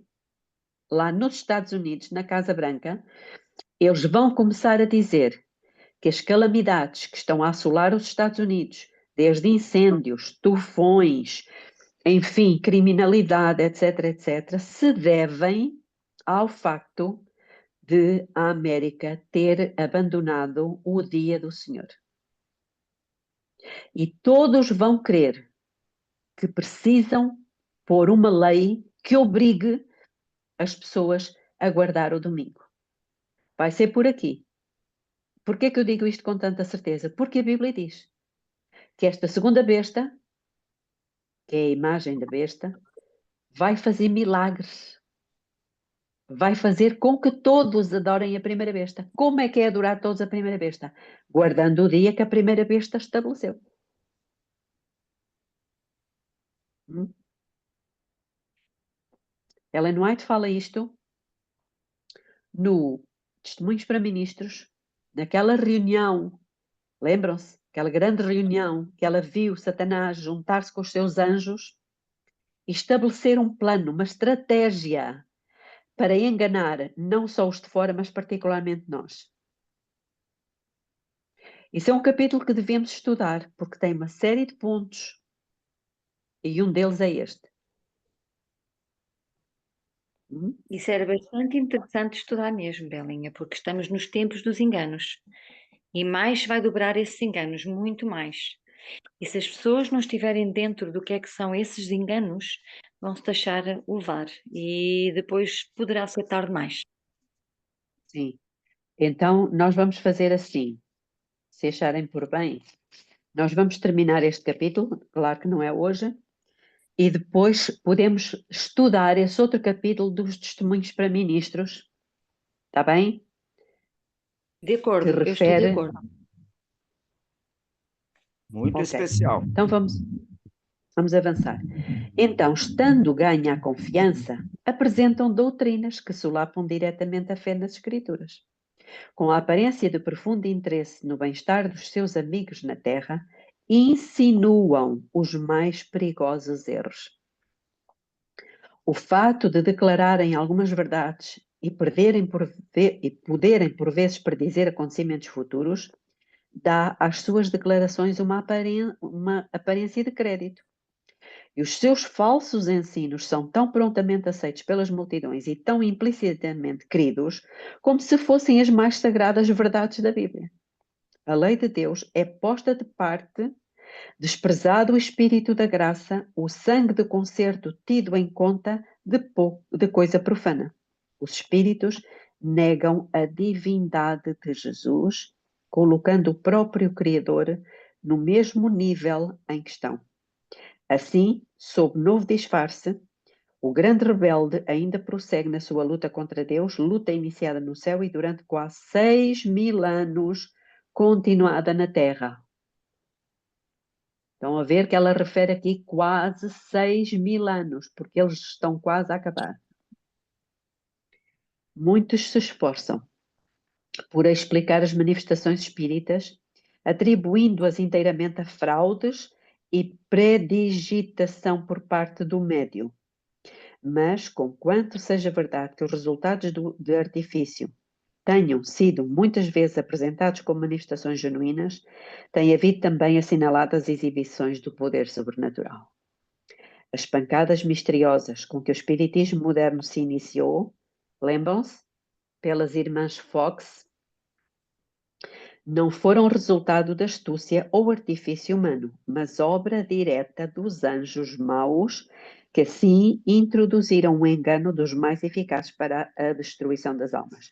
lá nos Estados Unidos, na Casa Branca, eles vão começar a dizer que as calamidades que estão a assolar os Estados Unidos, desde incêndios, tufões, enfim, criminalidade, etc., etc., se devem ao facto de a América ter abandonado o dia do Senhor. E todos vão crer que precisam pôr uma lei que obrigue as pessoas a guardar o domingo. Vai ser por aqui. Por que é que eu digo isto com tanta certeza? Porque a Bíblia diz que esta segunda besta, que é a imagem da besta, vai fazer milagres. Vai fazer com que todos adorem a primeira besta. Como é que é adorar todos a primeira besta? Guardando o dia que a primeira besta estabeleceu. Ellen White fala isto no Testemunhos para Ministros, naquela reunião, lembram-se? Aquela grande reunião que ela viu Satanás juntar-se com os seus anjos e estabelecer um plano, uma estratégia para enganar não só os de fora, mas particularmente nós. Isso é um capítulo que devemos estudar, porque tem uma série de pontos e um deles é este. Isso era bastante interessante estudar mesmo, Belinha, porque estamos nos tempos dos enganos. E mais vai dobrar esses enganos, muito mais. E se as pessoas não estiverem dentro do que é que são esses enganos, vão se deixar levar. E depois poderá ser tarde demais. Sim. Então, nós vamos fazer assim. Se acharem por bem, nós vamos terminar este capítulo, claro que não é hoje, e depois podemos estudar esse outro capítulo dos testemunhos para ministros. Está bem? De acordo, que eu estou de refere... acordo. Muito Ok. especial. Então vamos avançar. Então, estando ganha a confiança, apresentam doutrinas que solapam diretamente a fé nas Escrituras. Com a aparência de profundo interesse no bem-estar dos seus amigos na Terra, insinuam os mais perigosos erros. O fato de declararem algumas verdades e poderem por vezes predizer acontecimentos futuros dá às suas declarações uma aparência de crédito. E os seus falsos ensinos são tão prontamente aceitos pelas multidões e tão implicitamente cridos como se fossem as mais sagradas verdades da Bíblia. A lei de Deus é posta de parte, desprezado o espírito da graça, o sangue de concerto tido em conta de coisa profana. Os espíritos negam a divindade de Jesus, colocando o próprio Criador no mesmo nível em que estão. Assim, sob novo disfarce, o grande rebelde ainda prossegue na sua luta contra Deus, luta iniciada no céu e durante quase 6.000 anos continuada na terra. Estão a ver que ela refere aqui quase 6.000 anos, porque eles estão quase a acabar. Muitos se esforçam por explicar as manifestações espíritas, atribuindo-as inteiramente a fraudes e predigitação por parte do médium. Mas, conquanto seja verdade que os resultados de artifício tenham sido muitas vezes apresentados como manifestações genuínas, tem havido também assinaladas exibições do poder sobrenatural. As pancadas misteriosas com que o espiritismo moderno se iniciou, lembram-se, pelas irmãs Fox, não foram resultado da astúcia ou artifício humano, mas obra direta dos anjos maus, que assim introduziram o engano dos mais eficazes para a destruição das almas.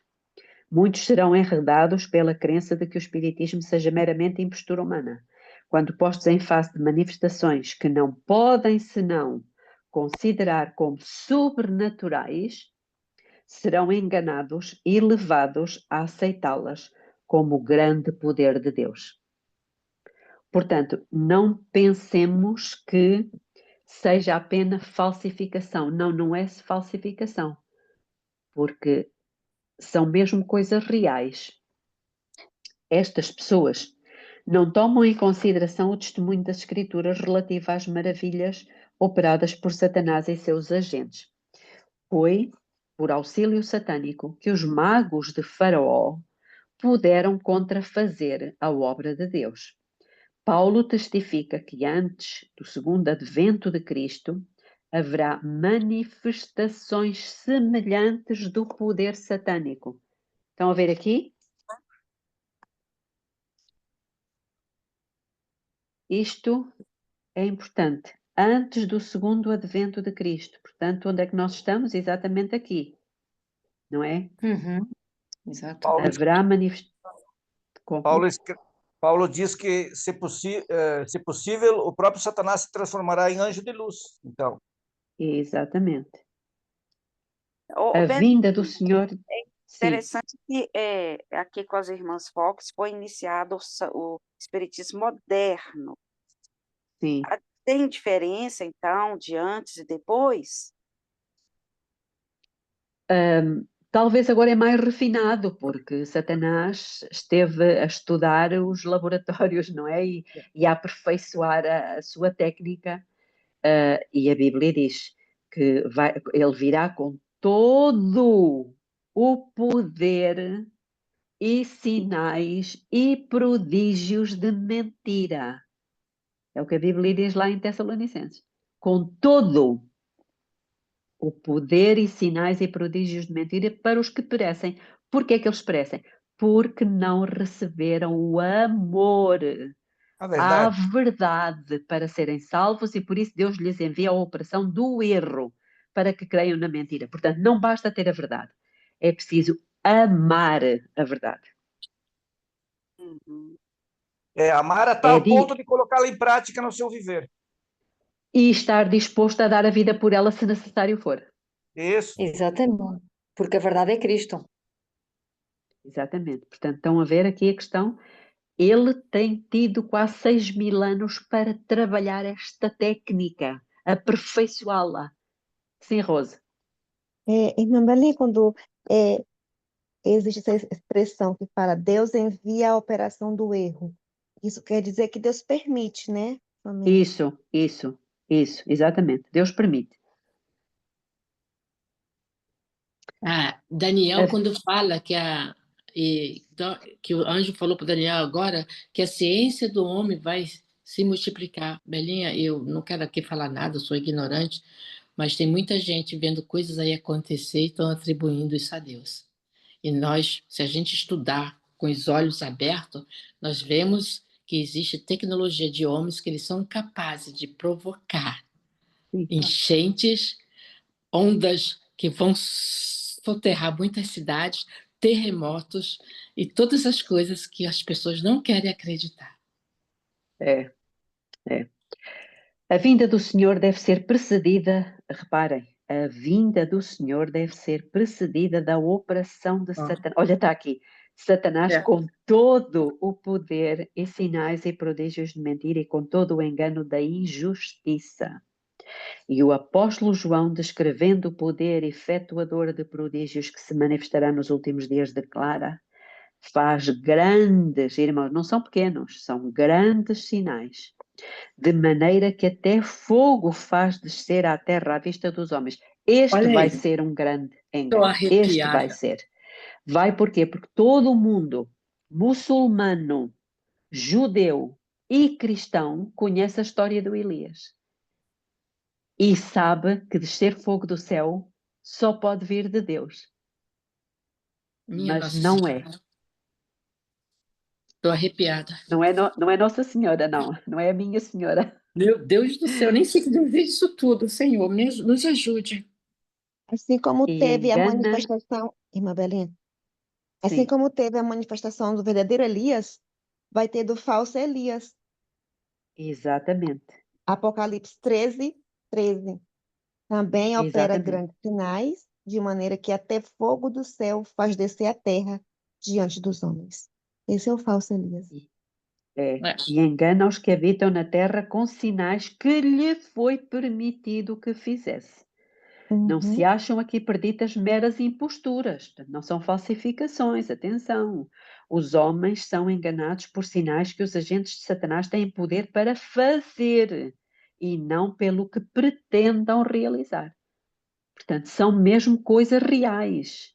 Muitos serão enredados pela crença de que o espiritismo seja meramente impostura humana, quando postos em face de manifestações que não podem senão considerar como sobrenaturais, serão enganados e levados a aceitá-las como o grande poder de Deus. Portanto, não pensemos que seja apenas falsificação. Não, não é falsificação, porque são mesmo coisas reais. Estas pessoas não tomam em consideração o testemunho das Escrituras relativo às maravilhas operadas por Satanás e seus agentes. Foi por auxílio satânico que os magos de Faraó puderam contrafazer a obra de Deus. Paulo testifica que antes do segundo advento de Cristo haverá manifestações semelhantes do poder satânico. Estão a ver aqui? Isto é importante. Antes do segundo advento de Cristo. Portanto, onde é que nós estamos? Exatamente aqui. Não é? Exato. Paulo, Haverá manifestações. Paulo diz que, se possível, o próprio Satanás se transformará em anjo de luz. Então, Exatamente. Ô, A Ben, vinda do Senhor. Sim, interessante que aqui com as irmãs Fox foi iniciado o espiritismo moderno. sim. Tem diferença, então, de antes e depois? Talvez agora é mais refinado, porque Satanás esteve a estudar os laboratórios, não é? E a aperfeiçoar a sua técnica. E a Bíblia diz que ele virá com todo o poder e sinais e prodígios de mentira. É o que a Bíblia diz lá em Tessalonicenses. Com todo o poder e sinais e prodígios de mentira para os que perecem. Por que é que eles perecem? Porque não receberam o amor, a à verdade para serem salvos, e por isso Deus lhes envia a operação do erro para que creiam na mentira. Portanto, não basta ter a verdade, é preciso amar a verdade. Uhum. amar a tal É ponto de colocá-la em prática no seu viver. E estar disposto a dar a vida por ela se necessário for. Isso. Exatamente. Porque a verdade é Cristo. Exatamente. Portanto, estão a ver aqui a questão. Ele tem tido quase 6.000 anos para trabalhar esta técnica, aperfeiçoá-la. Sim, Rose. Irmã Belinha, quando existe essa expressão que fala Deus envia a operação do erro, isso quer dizer que Deus permite, né? Amém. Isso, exatamente. Deus permite. Daniel, quando fala que o anjo falou para Daniel agora que a ciência do homem vai se multiplicar. Belinha, eu não quero aqui falar nada, eu sou ignorante, mas tem muita gente vendo coisas aí acontecer e estão atribuindo isso a Deus. E nós, se a gente estudar com os olhos abertos, nós vemos que existe tecnologia de homens que eles são capazes de provocar Sim. enchentes, ondas que vão soterrar muitas cidades, terremotos e todas as coisas que as pessoas não querem acreditar. É. A vinda do Senhor deve ser precedida, reparem, a vinda do Senhor deve ser precedida da operação de Satanás. Olha, está aqui. Satanás com todo o poder e sinais e prodígios de mentira e com todo o engano da injustiça. E o apóstolo João, descrevendo o poder efetuador de prodígios que se manifestará nos últimos dias, declara: faz grandes, irmãos, não são pequenos, são grandes sinais, de maneira que até fogo faz descer à terra à vista dos homens. Este Olha vai aí, ser um grande estou engano. Este vai arrepiada. ser. Vai por quê? Porque todo o mundo, muçulmano, judeu e cristão, conhece a história do Elias. E sabe que descer fogo do céu só pode vir de Deus. Minha Mas Nossa não é. Senhora. Estou arrepiada. Não é Nossa Senhora, não. Não é a minha senhora. Meu Deus do céu, nem sei que dever isso tudo, Senhor, nos ajude. Assim como E teve a engana, manifestação, irmã Belinha, assim sim, como teve a manifestação do verdadeiro Elias, vai ter do falso Elias. exatamente. Apocalipse 13, 13. Também opera Exatamente. grandes sinais, de maneira que até fogo do céu faz descer a terra diante dos homens. Esse é o falso Elias. É. E engana os que habitam na terra com sinais que lhe foi permitido que fizesse. Não se Uhum. acham aqui perdidas meras imposturas, portanto, não são falsificações, atenção. Os homens são enganados por sinais que os agentes de Satanás têm poder para fazer e não pelo que pretendam realizar. Portanto, são mesmo coisas reais.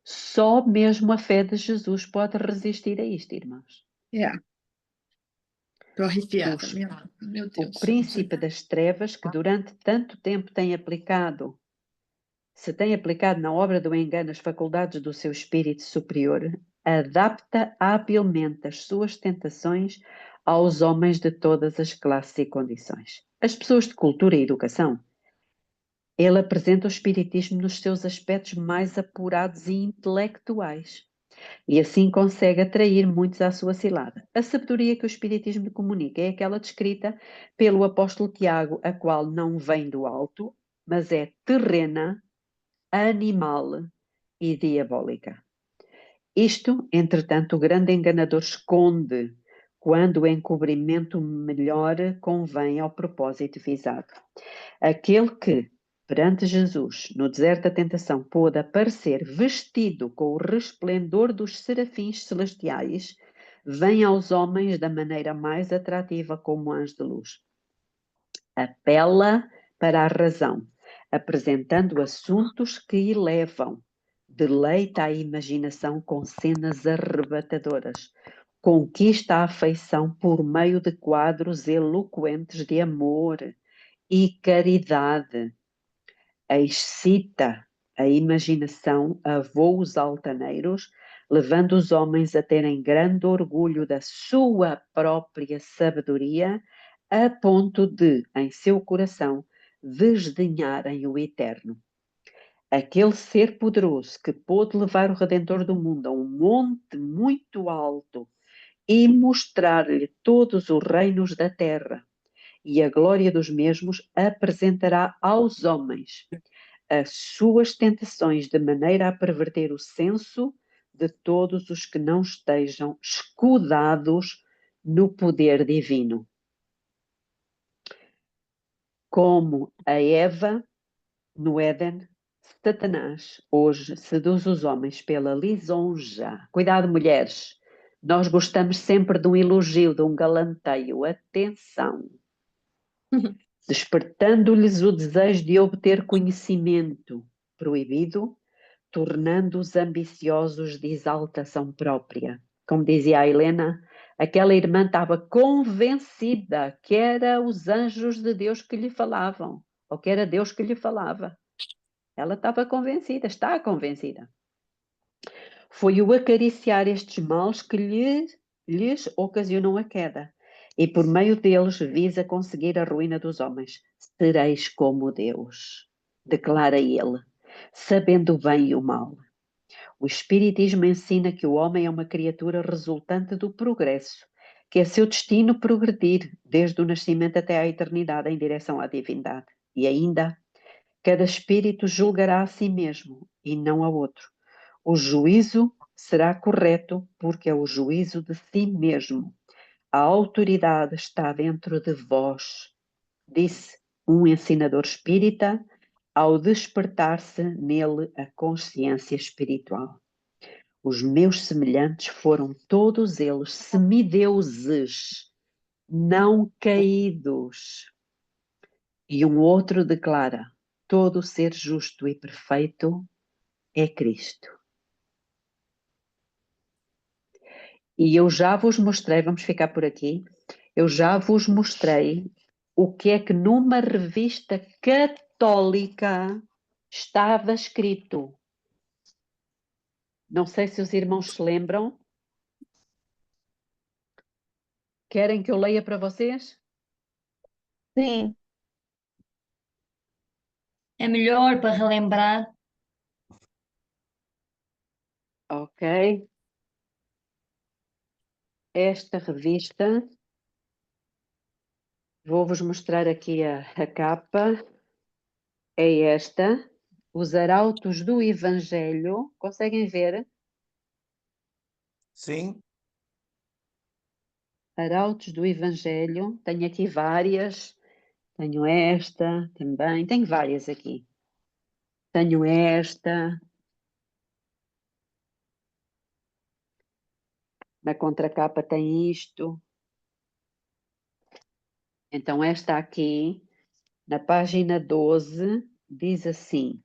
Só mesmo a fé de Jesus pode resistir a isto, irmãos. Estou arrepiada, Os- meu O Deus. príncipe das trevas, que durante tanto tempo se tem aplicado na obra do engano as faculdades do seu espírito superior, adapta habilmente as suas tentações aos homens de todas as classes e condições. As pessoas de cultura e educação, ele apresenta o espiritismo nos seus aspectos mais apurados e intelectuais. E assim consegue atrair muitos à sua cilada. A sabedoria que o Espiritismo comunica é aquela descrita pelo apóstolo Tiago, a qual não vem do alto, mas é terrena, animal e diabólica. Isto, entretanto, o grande enganador esconde, quando o encobrimento melhor convém ao propósito visado. Aquele que, perante Jesus, no deserto da tentação, pôde aparecer vestido com o resplendor dos serafins celestiais, vem aos homens da maneira mais atrativa como anjo de luz. Apela para a razão, apresentando assuntos que elevam, deleita a imaginação com cenas arrebatadoras, conquista a afeição por meio de quadros eloquentes de amor e caridade, excita a imaginação a voos altaneiros, levando os homens a terem grande orgulho da sua própria sabedoria, a ponto de, em seu coração, desdenharem o eterno. Aquele ser poderoso que pôde levar o Redentor do mundo a um monte muito alto e mostrar-lhe todos os reinos da terra, e a glória dos mesmos, apresentará aos homens as suas tentações, de maneira a perverter o senso de todos os que não estejam escudados no poder divino. Como a Eva no Éden, Satanás hoje seduz os homens pela lisonja. Cuidado, mulheres, nós gostamos sempre de um elogio, de um galanteio. Atenção! Despertando-lhes o desejo de obter conhecimento proibido, tornando-os ambiciosos de exaltação própria. Como dizia a Helena, aquela irmã estava convencida que era os anjos de Deus que lhe falavam, ou que era Deus que lhe falava. Ela estava convencida, está convencida. Foi o acariciar estes males que lhes ocasionou a queda, e por meio deles visa conseguir a ruína dos homens. Sereis como Deus, declara ele, sabendo o bem e o mal. O Espiritismo ensina que o homem é uma criatura resultante do progresso, que é seu destino progredir desde o nascimento até à eternidade em direção à divindade. E ainda, cada espírito julgará a si mesmo e não ao outro. O juízo será correto porque é o juízo de si mesmo. A autoridade está dentro de vós, disse um ensinador espírita ao despertar-se nele a consciência espiritual. Os meus semelhantes foram todos eles semideuses, não caídos. E um outro declara: todo ser justo e perfeito é Cristo. E eu já vos mostrei, vamos ficar por aqui, eu já vos mostrei o que é que numa revista católica estava escrito. Não sei se os irmãos se lembram. Querem que eu leia para vocês? Sim, É melhor para relembrar. Ok. Esta revista, vou-vos mostrar aqui a capa, é esta, Os Arautos do Evangelho, conseguem ver? Sim. Arautos do Evangelho, tenho aqui várias, tenho esta também, tenho várias aqui. Tenho esta, na contracapa tem isto. Então esta aqui, na página 12, diz assim...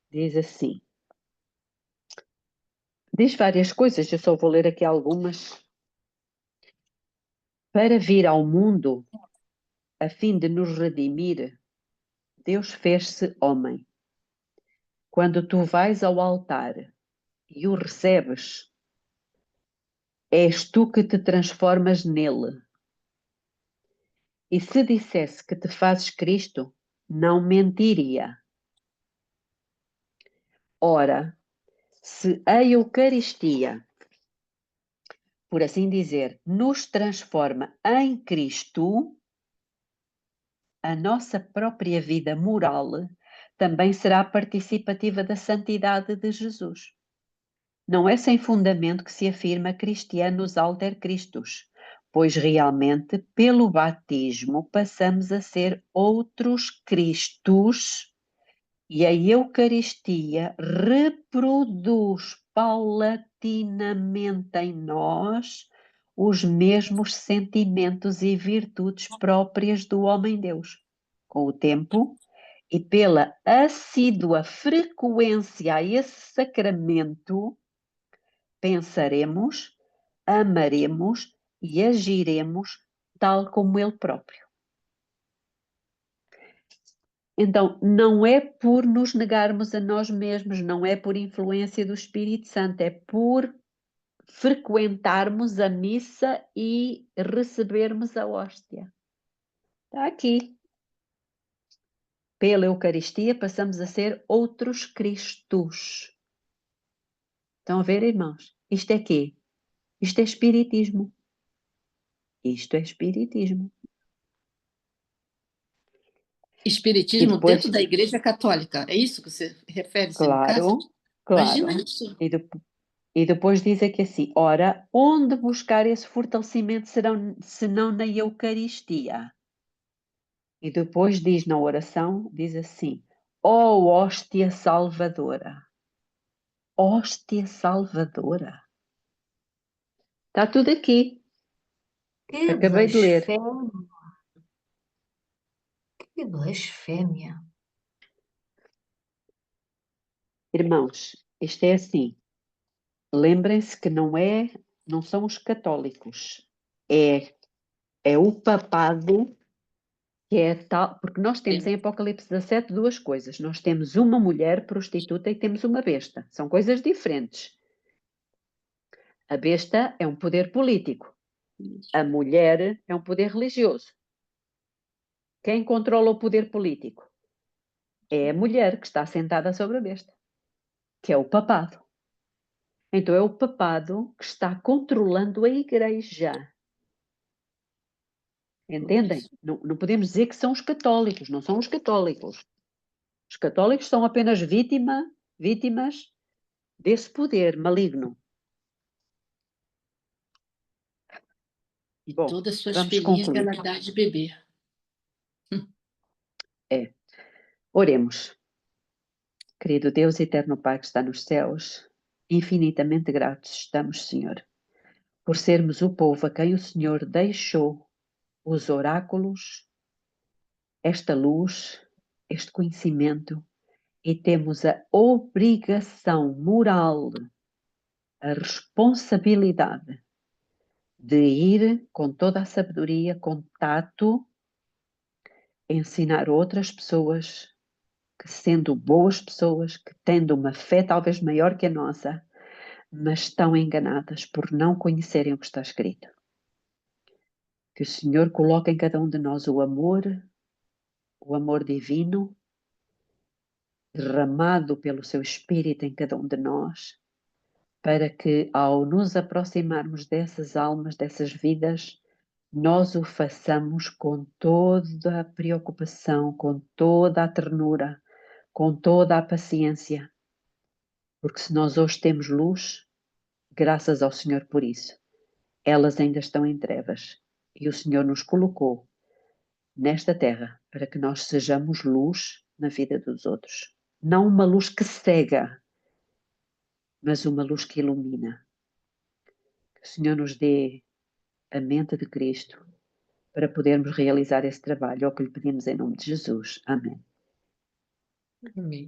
diz assim... Diz várias coisas, eu só vou ler aqui algumas. Para vir ao mundo, a fim de nos redimir, Deus fez-se homem. Quando tu vais ao altar e o recebes, és tu que te transformas nele. E se dissesse que te fazes Cristo, não mentiria. Ora, se a Eucaristia, por assim dizer, nos transforma em Cristo, a nossa própria vida moral também será participativa da santidade de Jesus. Não é sem fundamento que se afirma Christianus alter Christus, pois realmente, pelo batismo, passamos a ser outros Cristos e a Eucaristia reproduz paulatinamente em nós os mesmos sentimentos e virtudes próprias do homem-Deus. Com o tempo e pela assídua frequência a esse sacramento, pensaremos, amaremos e agiremos tal como ele próprio. Então, não é por nos negarmos a nós mesmos, não é por influência do Espírito Santo, é por frequentarmos a missa e recebermos a hóstia. Está aqui. Pela Eucaristia passamos a ser outros Cristos. Estão a ver, irmãos? Isto é quê? Isto é Espiritismo. Isto é Espiritismo. Espiritismo depois, dentro da Igreja Católica. É isso que você refere-se no caso? Claro. Imagina isso. E depois diz aqui assim, ora, onde buscar esse fortalecimento senão na Eucaristia? E depois diz na oração, diz assim, ó hóstia salvadora. Hóstia salvadora. Está tudo aqui. Que Acabei de ler. blasfémia. Que blasfémia. Irmãos, isto é assim. Lembrem-se que não são os católicos. É o papado que é tal, porque nós temos em Apocalipse 17 duas coisas. Nós temos uma mulher prostituta e temos uma besta. São coisas diferentes. A besta é um poder político. A mulher é um poder religioso. Quem controla o poder político? É a mulher que está sentada sobre a besta, que é o papado. Então é o papado que está controlando a igreja. Entendem? Não podemos dizer que são os católicos, não são os católicos. Os católicos são apenas vítimas desse poder maligno. E Bom, todas as suas vamos filhinhas concluir. ela dá de beber. Oremos. Querido Deus eterno Pai que está nos céus, infinitamente gratos estamos, Senhor, por sermos o povo a quem o Senhor deixou os oráculos, esta luz, este conhecimento, e temos a obrigação moral, a responsabilidade de ir com toda a sabedoria, com tato, ensinar outras pessoas que, sendo boas pessoas, que tendo uma fé talvez maior que a nossa, mas estão enganadas por não conhecerem o que está escrito. Que o Senhor coloque em cada um de nós o amor divino, derramado pelo seu Espírito em cada um de nós, para que ao nos aproximarmos dessas almas, dessas vidas, nós o façamos com toda a preocupação, com toda a ternura, com toda a paciência. Porque se nós hoje temos luz, graças ao Senhor por isso, elas ainda estão em trevas. E o Senhor nos colocou nesta terra para que nós sejamos luz na vida dos outros. Não uma luz que cega, mas uma luz que ilumina. Que o Senhor nos dê a mente de Cristo para podermos realizar esse trabalho. É o que lhe pedimos em nome de Jesus. Amém. Amém.